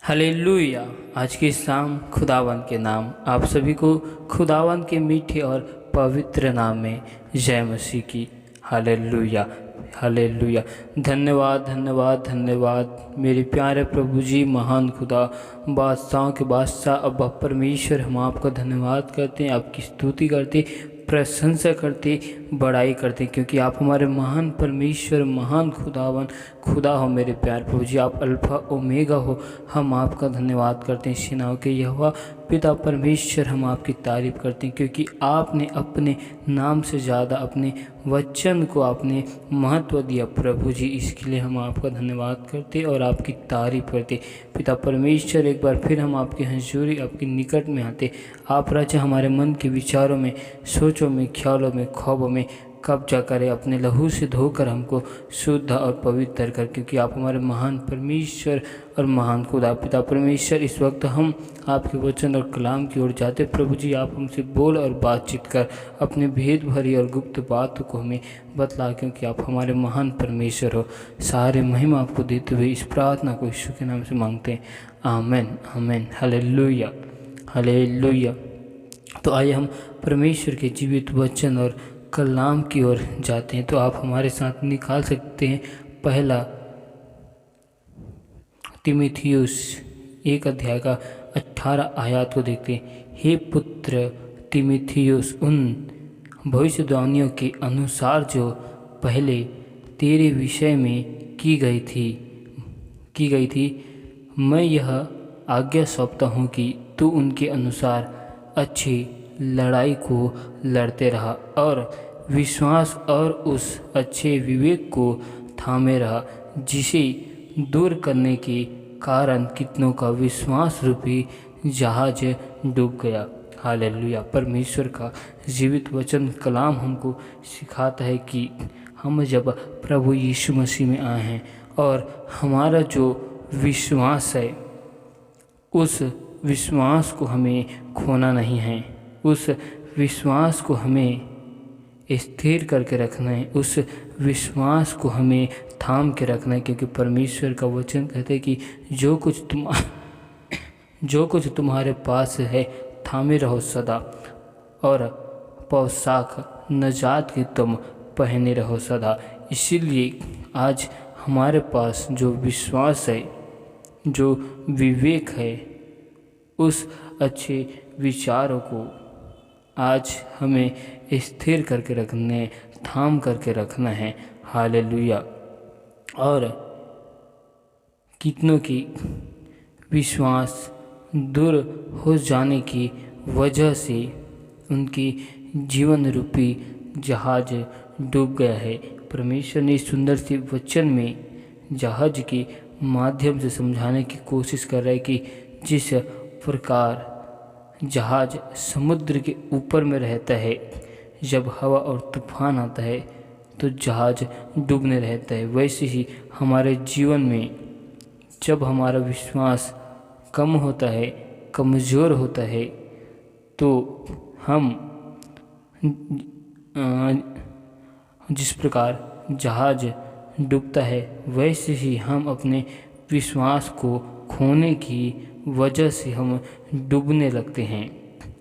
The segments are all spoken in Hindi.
हालेलुया। आज की शाम खुदावन के नाम आप सभी को खुदावन के मीठे और पवित्र नाम में जय मसीह की। Hallelujah hallelujah. धन्यवाद धन्यवाद धन्यवाद मेरे प्यारे प्रभु जी, महान खुदा, बादशाहों के बादशाह अब्बा परमेश्वर, हम आपका धन्यवाद करते हैं, आपकी स्तुति करते, प्रशंसा करते, बड़ाई करते, क्योंकि आप हमारे महान परमेश्वर, महान खुदा हो। मेरे प्यारे प्रभु जी, आप अल्फा ओमेगा हो। हम आपका धन्यवाद करते हैं सेनाओं के यहोवा पिता परमेश्वर, हम आपकी तारीफ़ करते हैं, क्योंकि आपने अपने नाम से ज़्यादा अपने वचन को आपने महत्व दिया प्रभु जी। इसके लिए हम आपका धन्यवाद करते और आपकी तारीफ़ करते पिता परमेश्वर। एक बार फिर हम आपकी हजूरी, आपके निकट में आते। आप राजा हमारे मन के विचारों में, सोचों में, ख्यालों में, ख्वाबों में कब्जा करें, अपने लहू से धोकर हमको शुद्ध और पवित्र कर, क्योंकि आप हमारे महान परमेश्वर और महान खुदा पिता परमेश्वर। इस वक्त हम आपके वचन और कलाम की ओर जाते प्रभु जी। आप हमसे बोल और बातचीत कर, अपने भेद भरी और गुप्त बातों को हमें बतला, क्योंकि आप हमारे महान परमेश्वर हो। सारे महिमा आपको देते हुए इस प्रार्थना को यीशु के नाम से मांगते हैं, आमीन आमीन। Hallelujah hallelujah. तो आइए हम परमेश्वर के जीवित वचन और कलाम की ओर जाते हैं। तो आप हमारे साथ निकाल सकते हैं पहला तीमुथियुस 1 अध्याय का 18 आयत को देखते हैं। हे पुत्र तीमुथियुस, उन भविष्यवाणियों के अनुसार जो पहले तेरे विषय में की गई थी, मैं यह आज्ञा सौंपता हूँ कि तू उनके अनुसार अच्छी लड़ाई को लड़ते रहा और विश्वास और उस अच्छे विवेक को थामे रहा, जिसे दूर करने के कारण कितनों का विश्वास रूपी जहाज डूब गया। हालेलुया। परमेश्वर का जीवित वचन कलाम हमको सिखाता है कि हम जब प्रभु यीशु मसीह में आए हैं और हमारा जो विश्वास है, उस विश्वास को हमें खोना नहीं है, उस विश्वास को हमें स्थिर करके रखना है, उस विश्वास को हमें थाम के रखना है, क्योंकि परमेश्वर का वचन कहते हैं कि जो कुछ तुम्हारे पास है थामे रहो सदा, और पोशाक नजात की तुम पहने रहो सदा। इसीलिए आज हमारे पास जो विश्वास है, जो विवेक है, उस अच्छे विचारों को आज हमें स्थिर करके रखने, थाम करके रखना है। हालेलुया। और कितनों की विश्वास दूर हो जाने की वजह से उनकी जीवन रूपी जहाज डूब गया है। परमेश्वर ने सुंदर सी वचन में जहाज के माध्यम से समझाने की कोशिश कर रहा है कि जिस प्रकार जहाज समुद्र के ऊपर में रहता है, जब हवा और तूफान आता है तो जहाज डूबने रहता है, वैसे ही हमारे जीवन में जब हमारा विश्वास कम होता है, कमज़ोर होता है, तो हम जिस प्रकार जहाज डूबता है, वैसे ही हम अपने विश्वास को खोने की वजह से हम डूबने लगते हैं।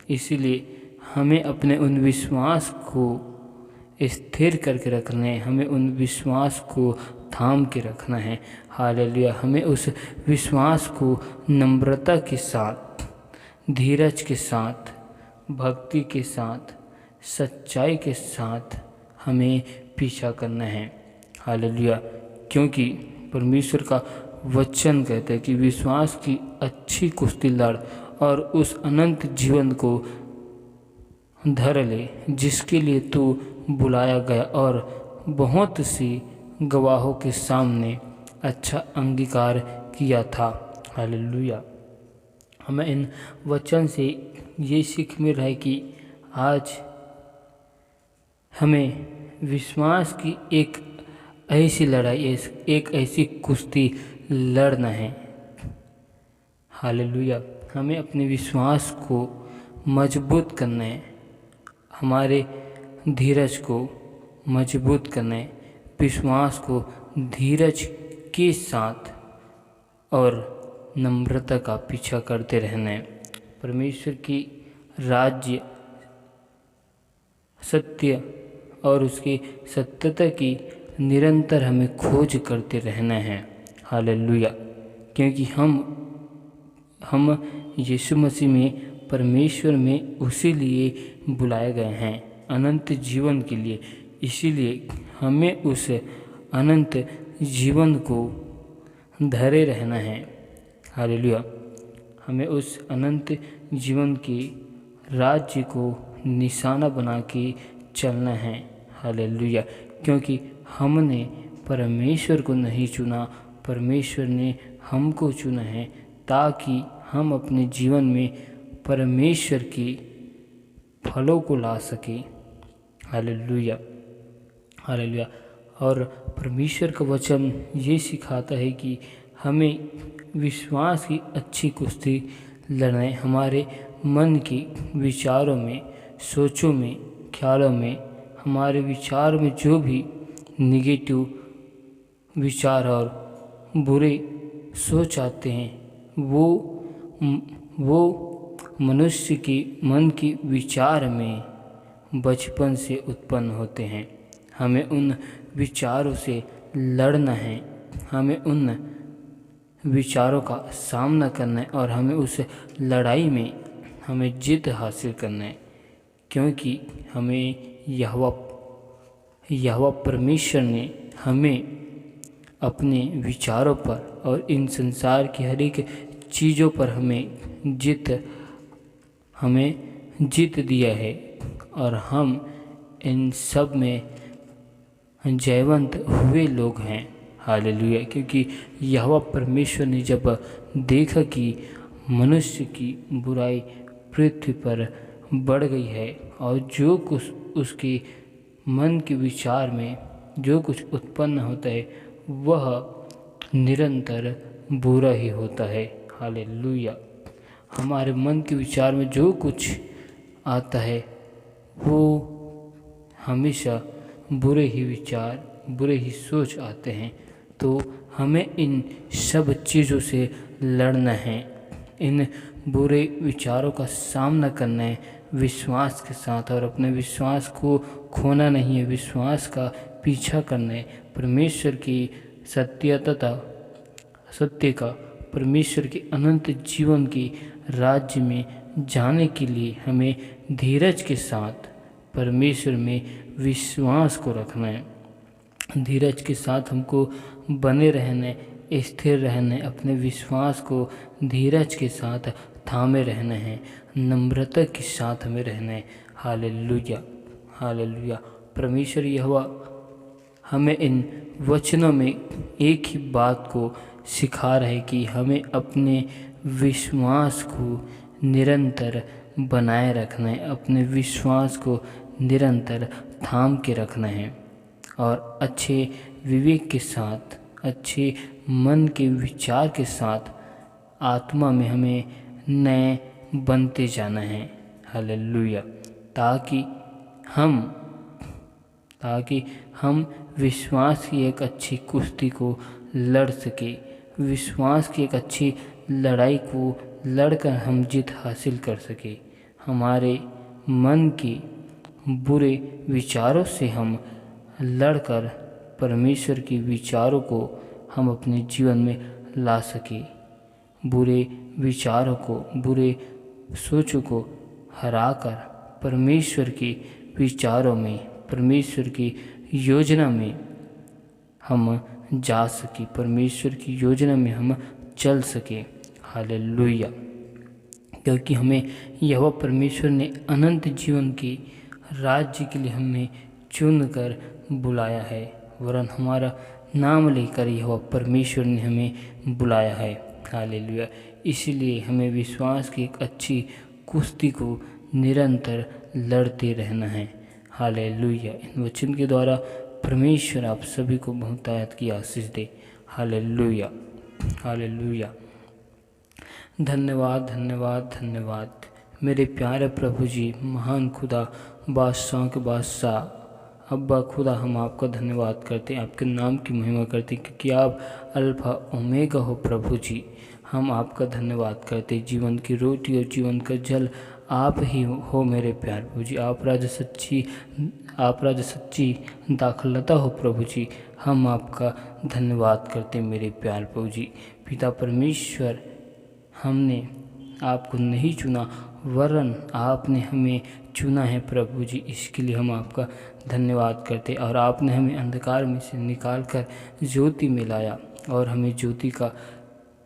इसीलिए हमें अपने उन विश्वास को स्थिर करके रखना है, हमें उन विश्वास को थाम के रखना है। हालेलुया। हमें उस विश्वास को नम्रता के साथ, धीरज के साथ, भक्ति के साथ, सच्चाई के साथ हमें पीछा करना है। हालेलुया। क्योंकि परमेश्वर का वचन कहता है कि विश्वास की अच्छी कुश्ती लड़ और उस अनंत जीवन को धर ले जिसके लिए तू बुलाया गया और बहुत सी गवाहों के सामने अच्छा अंगीकार किया था। हालेलुया। हमें इन वचन से ये सीख मिल रहा है कि आज हमें विश्वास की एक ऐसी लड़ाई, एक ऐसी कुश्ती लड़ना है। हालेलुया। हमें अपने विश्वास को मजबूत करना है, हमारे धीरज को मजबूत करना है, विश्वास को धीरज के साथ और नम्रता का पीछा करते रहना है। परमेश्वर की राज्य, सत्य और उसकी सत्यता की निरंतर हमें खोज करते रहना है। हालेलुया। क्योंकि हम यीशु मसीह में, परमेश्वर में उसी लिए बुलाए गए हैं, अनंत जीवन के लिए। इसीलिए हमें उस अनंत जीवन को धरे रहना है। हालेलुया। हमें उस अनंत जीवन के राज्य को निशाना बना के चलना है। हालेलुया। क्योंकि हमने परमेश्वर को नहीं चुना, परमेश्वर ने हमको चुना है, ताकि हम अपने जीवन में परमेश्वर के फलों को ला सकें। हालेलुया। हालेलुया। और परमेश्वर का वचन ये सिखाता है कि हमें विश्वास की अच्छी कुश्ती लड़ना है। हमारे मन के विचारों में, सोचों में, ख्यालों में, हमारे विचार में जो भी निगेटिव विचार और बुरे सोच आते हैं, वो मनुष्य के मन के विचार में बचपन से उत्पन्न होते हैं। हमें उन विचारों से लड़ना है, हमें उन विचारों का सामना करना है और हमें उस लड़ाई में हमें जीत हासिल करना है। क्योंकि हमें यहोवा परमेश्वर ने हमें अपने विचारों पर और इन संसार की हर एक चीज़ों पर हमें जीत दिया है और हम इन सब में जयवंत हुए लोग हैं। हालेलुया। क्योंकि यहोवा परमेश्वर ने जब देखा कि मनुष्य की बुराई पृथ्वी पर बढ़ गई है और जो कुछ उसके मन के विचार में जो कुछ उत्पन्न होता है वह निरंतर बुरा ही होता है। हालेलुया। हमारे मन के विचार में जो कुछ आता है वो हमेशा बुरे ही विचार, बुरे ही सोच आते हैं। तो हमें इन सब चीज़ों से लड़ना है, इन बुरे विचारों का सामना करना है विश्वास के साथ, और अपने विश्वास को खोना नहीं है, विश्वास का पीछा करना है। परमेश्वर की सत्य का, परमेश्वर के अनंत जीवन के राज्य में जाने के लिए हमें धीरज के साथ परमेश्वर में विश्वास को रखना है। धीरज के साथ हमको बने रहना, स्थिर रहना, अपने विश्वास को धीरज के साथ थामे रहना है, नम्रता के साथ हमें रहना है। हालेलुया। हालेलुया। परमेश्वर यहोवा हमें इन वचनों में एक ही बात को सिखा रहा है कि हमें अपने विश्वास को निरंतर बनाए रखना है, अपने विश्वास को निरंतर थाम के रखना है और अच्छे विवेक के साथ, अच्छे मन के विचार के साथ आत्मा में हमें नए बनते जाना है। हालेलुया। ताकि हम विश्वास की एक अच्छी कुश्ती को लड़ सके, विश्वास की एक अच्छी लड़ाई को लड़कर हम जीत हासिल कर सके। हमारे मन के बुरे विचारों से हम लड़कर परमेश्वर के विचारों को हम अपने जीवन में ला सके। बुरे विचारों को, बुरे सोचों को हराकर परमेश्वर के विचारों में, परमेश्वर की योजना में हम जा सके, परमेश्वर की योजना में हम चल सके। हालेलुया। क्योंकि हमें यहोवा परमेश्वर ने अनंत जीवन के राज्य के लिए हमें चुनकर बुलाया है, वरन हमारा नाम लेकर यहोवा परमेश्वर ने हमें बुलाया है। हालेलुया। इसलिए हमें विश्वास की एक अच्छी कुश्ती को निरंतर लड़ते रहना है। हालेलुया। इन वचन के द्वारा परमेश्वर आप सभी को बहुतायत की आशीष दे। हालेलुया। हालेलुया। धन्यवाद, धन्यवाद, धन्यवाद मेरे प्यारे प्रभु जी, महान खुदा, बादशाह के बादशाह अब्बा खुदा, हम आपका धन्यवाद करते हैं, आपके नाम की महिमा करते हैं, क्योंकि आप अल्फा ओमेगा हो प्रभु जी। हम आपका धन्यवाद करते। जीवन की रोटी और जीवन का जल आप ही हो मेरे प्यारे प्रभु जी। आप राजा सच्ची दाखलता हो प्रभु जी। हम आपका धन्यवाद करते मेरे प्यारे प्रभु जी। पिता परमेश्वर, हमने आपको नहीं चुना वरन आपने हमें चुना है प्रभु जी। इसके लिए हम आपका धन्यवाद करते। और आपने हमें अंधकार में से निकाल कर ज्योति में लाया और हमें ज्योति का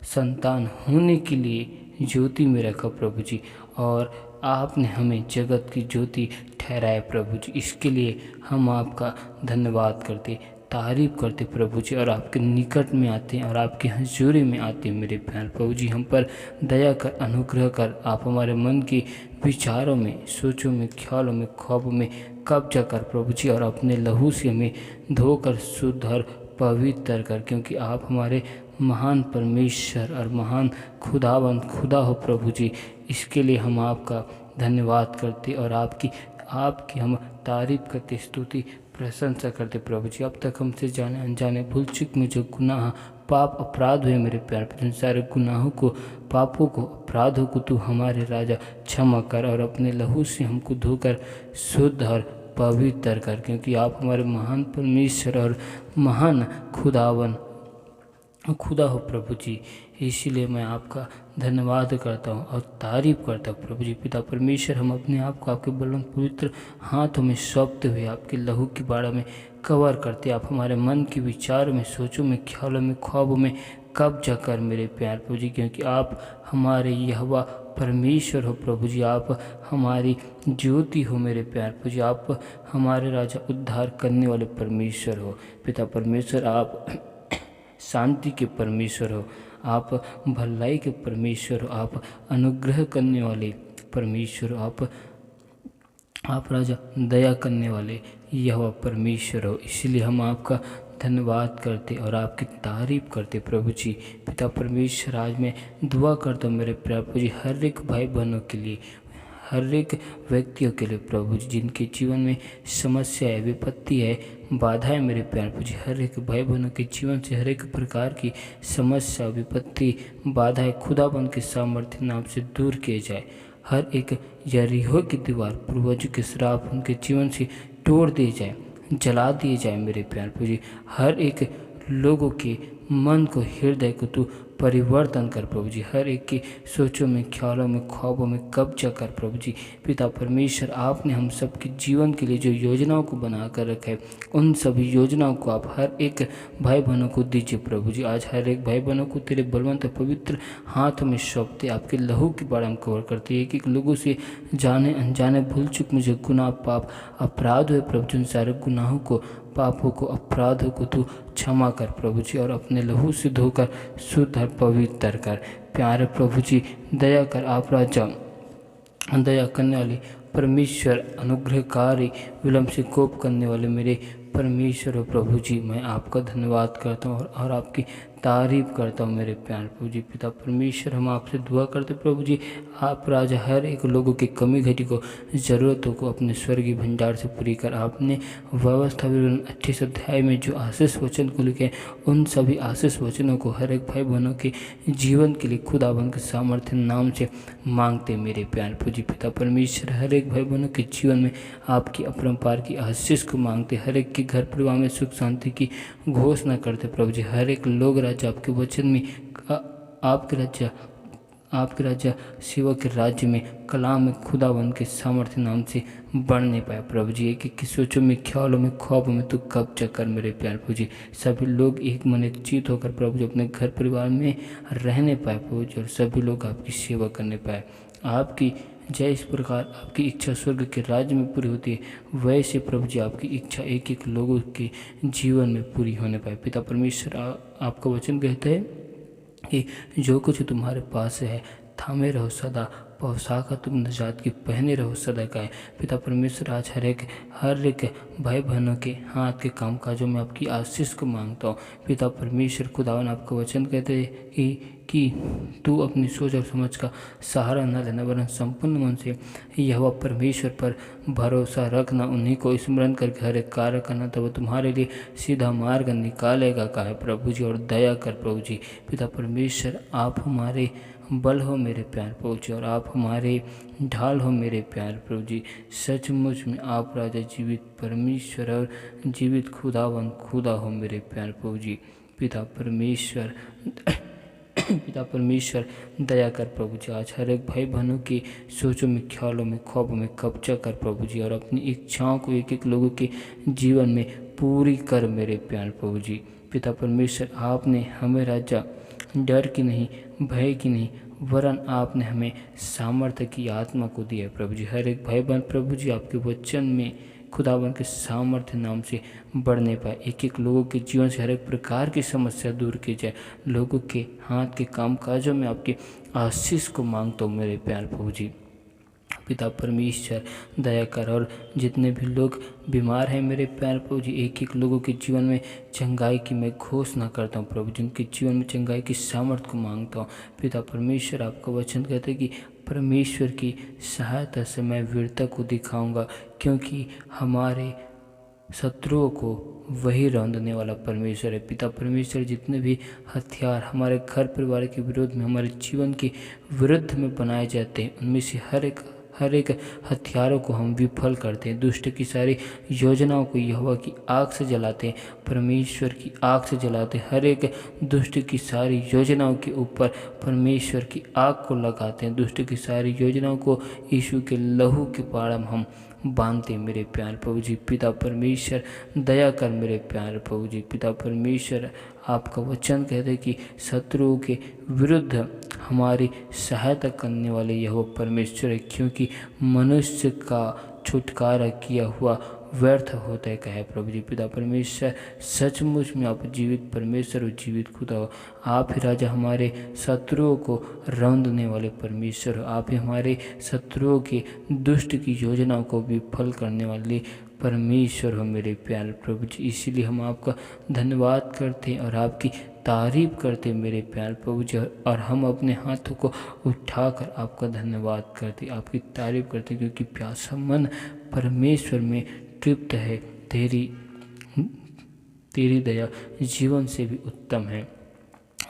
संतान होने के लिए ज्योति में रखा प्रभु जी। और आपने हमें जगत की ज्योति ठहराया प्रभु जी। इसके लिए हम आपका धन्यवाद करते, तारीफ करते प्रभु जी। और आपके निकट में आते हैं और आपकी हजूरी में आते हैं मेरे प्यारे प्रभु जी। हम पर दया कर, अनुग्रह कर, आप हमारे मन के विचारों में, सोचों में, ख्यालों में, ख्वाबों में कब्जा कर प्रभु जी। और अपने लहू से हमें धोकर शुद्ध और पवित्र कर, क्योंकि आप हमारे महान परमेश्वर और महान खुदा हो प्रभु जी। इसके लिए हम आपका धन्यवाद करते और आपकी हम तारीफ करते, स्तुति प्रशंसा करते प्रभु जी। अब तक हमसे जाने अनजाने भूल चूक में जो गुनाह, पाप, अपराध हुए मेरे प्यारे, सारे गुनाहों को, पापों को, अपराधों को तू हमारे राजा क्षमा कर और अपने लहू से हमको धोकर शुद्ध और पवित्र कर, क्योंकि आप हमारे महान परमेश्वर और महान खुदा हो प्रभु जी। इसीलिए मैं आपका धन्यवाद करता हूँ और तारीफ करता हूँ प्रभु जी। पिता परमेश्वर, हम अपने आप को आपके बलवंत पवित्र हाथों में सौंपते हुए आपके लहू की बाड़ा में कवर करते। आप हमारे मन के विचारों में, सोचों में, ख्यालों में, ख्वाबों में कब्जा कर मेरे प्यार प्रभु जी, क्योंकि आप हमारे यहोवा परमेश्वर हो प्रभु जी। आप हमारी ज्योति हो मेरे प्यार प्रभु जी। आप हमारे राजा, उद्धार करने वाले परमेश्वर हो। पिता परमेश्वर, आप शांति के परमेश्वर हो, आप भलाई के परमेश्वर हो, आप अनुग्रह करने वाले परमेश्वर हो, आप राजा दया करने वाले यहोवा परमेश्वर हो। इसलिए हम आपका धन्यवाद करते और आपकी तारीफ करते प्रभु जी। पिता परमेश्वर, आज मैं दुआ करता हूँ मेरे प्रभु जी हर एक भाई बहनों के लिए, हर एक व्यक्तियों के लिए प्रभु जी, जिनके जीवन में समस्या है, विपत्ति है, बाधा है मेरे प्यार प्रभु जी। हर एक भाई बहनों के जीवन से हर एक प्रकार की समस्या, विपत्ति, बाधाएं खुदाबंद के सामर्थ्य नाम से दूर किए जाए। हर एक यरीहो की दीवार, पूर्वजों के श्राप उनके जीवन से तोड़ दिए जाए, जला दिए जाए मेरे प्यार प्रभु जी। हर एक लोगों के मन को, हृदय को तू परिवर्तन कर प्रभु जी। हर एक की सोचों में, ख्यालों में, ख्वाबों में कब्जा कर प्रभु जी। पिता परमेश्वर, आपने हम सबके जीवन के लिए जो योजनाओं को बना कर रखा है, उन सभी योजनाओं को आप हर एक भाई बहनों को दीजिए प्रभु जी। आज हर एक भाई बहनों को तेरे बलवंत पवित्र हाथ में सौंपते, आपके लहू के बारे में कवर करते। एक एक लोगों से जाने अनजाने भूल चूक मुझे गुनाह, पाप, अपराध हुए प्रभु जी, उन सारे गुनाहों को, पापों को, अपराधों को तू क्षमा कर प्रभु जी। और अपने लहू से धोकर शुद्ध और पवित्र कर प्यारे प्रभु जी। दया कर, आप राजा दया करने वाले परमेश्वर, अनुग्रहकारी, विलम्ब से कोप करने वाले मेरे परमेश्वर हो प्रभु जी। मैं आपका धन्यवाद करता हूँ और आपकी तारीफ करता हूँ मेरे प्यारे प्रभु जी। पिता परमेश्वर, हम आपसे दुआ करते प्रभु जी, आप राजा हर एक लोगों की कमी घटी को, ज़रूरतों को अपने स्वर्गीय भंडार से पूरी कर। आपने व्यवस्था 28 अध्याय में जो आशीष वचन को लिखे, उन सभी आशीष वचनों को हर एक भाई बहनों के जीवन के लिए खुदाबंद के सामर्थ्य नाम से मांगते मेरे प्यारे प्रभु जी। पिता परमेश्वर, हर एक भाई बहनों के जीवन में आपकी अपरंपार की आशीष को मांगते, हर एक के घर परिवार में सुख शांति की घोषणा करते प्रभु जी। हर एक लोग राजा आपके वचन में, आपके राजा शिवा के राज्य में, कलाम में खुदाबंद के सामर्थ्य नाम से बढ़ने पाए प्रभु जी। एक एक की सोचों में, ख्यालों में, ख्वाबों में तू कब्जा कर मेरे प्यारे प्रभु जी। सभी लोग एक मन एक चित होकर प्रभु जी अपने घर परिवार में रहने पाए प्रभु जी, और सभी लोग आपकी सेवा करने पाए। आपकी जय इस प्रकार आपकी इच्छा स्वर्ग के राज्य में पूरी होती है, वैसे प्रभु जी आपकी इच्छा एक एक लोगों के जीवन में पूरी होने पाए। पिता परमेश्वर, आपका वचन कहता है कि जो कुछ तुम्हारे पास है थामे रहो, सदा पोशाक तुम नजात की पहने रहो सदा कायम। पिता परमेश्वर, आज हर एक भाई बहनों के हाथ के कामकाजों में आपकी आशीष को मांगता हूँ। पिता परमेश्वर, खुदावन आपका वचन कहते हैं कि तू अपनी सोच और समझ का सहारा न लेना, वरन संपूर्ण मन से यहोवा परमेश्वर पर भरोसा रखना, उन्हीं को स्मरण करके हर एक कार्य करना, तब वो तुम्हारे लिए सीधा मार्ग निकालेगा कहा प्रभु जी। और दया कर प्रभु जी। पिता परमेश्वर, आप हमारे बल हो मेरे प्यार प्रभु जी, और आप हमारे ढाल हो मेरे प्यार प्रभु जी। सचमुच में आप राजा जीवित परमेश्वर और जीवित खुदा हो मेरे प्यार प्रभु जी। पिता परमेश्वर पिता परमेश्वर, दया कर प्रभु जी। आज हर एक भाई बहनों की सोचों में, ख्यालों में, ख्वाबों में कब्जा कर प्रभु जी, और अपनी इच्छाओं को एक एक लोगों के जीवन में पूरी कर मेरे प्यार प्रभु जी। पिता परमेश्वर, आपने हमें राजा डर की नहीं, भय की नहीं, वरन आपने हमें सामर्थ्य की आत्मा को दिया प्रभु जी। हर एक भाई बहन प्रभु जी आपके वचन में खुदावन के सामर्थ्य नाम से बढ़ने पाए, एक एक लोगों के जीवन से हर एक प्रकार की समस्या दूर की जाए, लोगों के हाथ के कामकाजों में आपके आशीष को मांगता हूँ मेरे प्यार प्रभु जी। पिता परमेश्वर, दया कर, और जितने भी लोग बीमार हैं मेरे प्यार प्रभु जी, एक एक लोगों के जीवन में चंगाई की मैं घोषणा करता हूँ प्रभु, जिनके जीवन में चंगाई की सामर्थ्य को मांगता हूँ। पिता परमेश्वर, आपका वचन कहते हैं कि परमेश्वर की सहायता से मैं वीरता को दिखाऊंगा, क्योंकि हमारे शत्रुओं को वही रौंदने वाला परमेश्वर है। पिता परमेश्वर, जितने भी हथियार हमारे घर परिवार के विरोध में, हमारे जीवन के विरुद्ध में बनाए जाते हैं, उनमें से हर एक हथियारों को हम विफल करते हैं। दुष्ट की सारी योजनाओं को यहोवा की आग से जलाते हैं, परमेश्वर की आग से जलाते हैं। हर एक दुष्ट की सारी योजनाओं के ऊपर परमेश्वर की आग को लगाते हैं। दुष्ट की सारी योजनाओं को यीशु के लहू के पाड़ा में हम बांधते मेरे प्यार प्रभु जी। पिता परमेश्वर, दया कर मेरे प्यार प्रभु जी। पिता परमेश्वर, आपका वचन कहते हैं कि शत्रुओं के विरुद्ध हमारी सहायता करने वाले यहोवा परमेश्वर है, क्योंकि मनुष्य का छुटकारा किया हुआ व्यर्थ होता है कहे प्रभु जी। पिता परमेश्वर, सचमुच में आप जीवित परमेश्वर और जीवित खुदा हो। आप ही राजा हमारे शत्रुओं को रौंदने वाले परमेश्वर हो। आप ही हमारे शत्रुओं के दुष्ट की योजनाओं को विफल करने वाले परमेश्वर हो मेरे प्यारे प्रभु जी। इसीलिए हम आपका धन्यवाद करते हैं और आपकी तारीफ करते हैं मेरे प्यारे प्रभु जी, और हम अपने हाथों को उठाकर आपका धन्यवाद करते, आपकी तारीफ करते, क्योंकि प्यासा मन परमेश्वर में तृप्त है। तेरी दया जीवन से भी उत्तम है।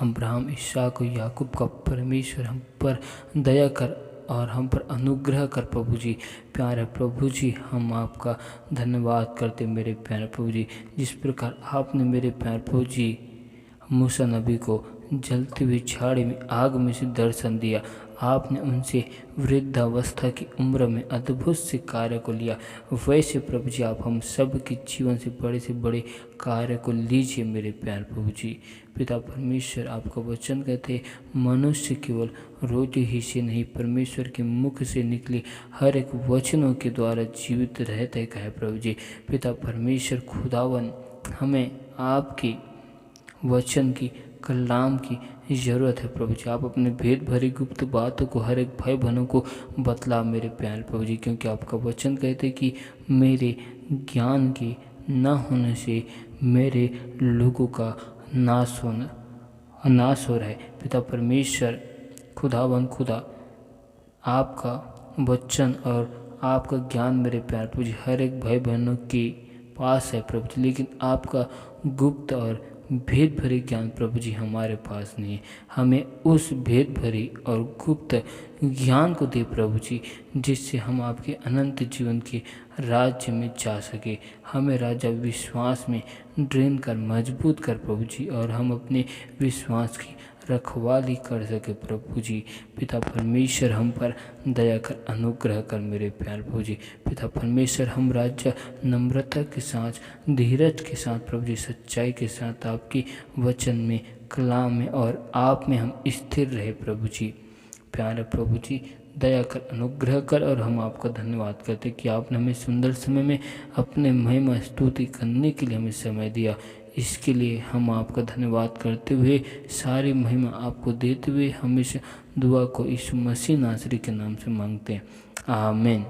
अब्राहम, इसहाक और याकूब का परमेश्वर, हम पर दया कर और हम पर अनुग्रह कर प्रभु जी। प्यारे प्रभु जी, हम आपका धन्यवाद करते मेरे प्यारे प्रभु जी। जिस प्रकार आपने मेरे प्यारे प्रभु जी मूसा नबी को जलती हुई झाड़ी में आग में से दर्शन दिया, आपने उनसे वृद्धावस्था की उम्र में अद्भुत से कार्य को लिया, वैसे प्रभु जी आप हम सब के जीवन से बड़े कार्य को लीजिए मेरे प्यारे प्रभु जी। पिता परमेश्वर, आपका वचन कहते मनुष्य केवल रोटी ही से नहीं, परमेश्वर के मुख से निकले हर एक वचनों के द्वारा जीवित रहते कहे प्रभु जी। पिता परमेश्वर खुदावन, हमें आपकी वचन की, कलाम की ज़रूरत है प्रभु जी। आप अपने भेद भरी गुप्त बातों को हर एक भाई बहनों को बतला मेरे प्यारे प्रभु जी, क्योंकि आपका वचन कहते कि मेरे ज्ञान के न होने से मेरे लोगों का नाश हो रहा है। पिता परमेश्वर खुदावन खुदा, आपका वचन और आपका ज्ञान मेरे प्यारे प्रभु जी हर एक भाई बहनों के पास है प्रभु जी, लेकिन आपका गुप्त और भेद भरी ज्ञान प्रभु जी हमारे पास नहीं है। हमें उस भेद भरी और गुप्त ज्ञान को दे प्रभु जी, जिससे हम आपके अनंत जीवन के राज्य में जा सके। हमें राजा विश्वास में दृढ़ कर, मजबूत कर प्रभु जी, और हम अपने विश्वास की रखवाली कर सके प्रभु जी। पिता परमेश्वर, हम पर दया कर, अनुग्रह कर मेरे प्यारे प्रभु जी। पिता परमेश्वर, हम राज्य नम्रता के साथ, धीरज के साथ प्रभु जी, सच्चाई के साथ आपकी वचन में, कलाम में और आप में हम स्थिर रहे प्रभु जी। प्यारे प्रभु जी, दया कर, अनुग्रह कर, और हम आपका धन्यवाद करते कि आपने हमें सुंदर समय में अपने महिमा स्तुति करने के लिए हमें समय दिया। इसके लिए हम आपका धन्यवाद करते हुए सारी महिमा आपको देते हुए हमेशा दुआ को यीशु मसीह नासरी के नाम से मांगते हैं। आमीन।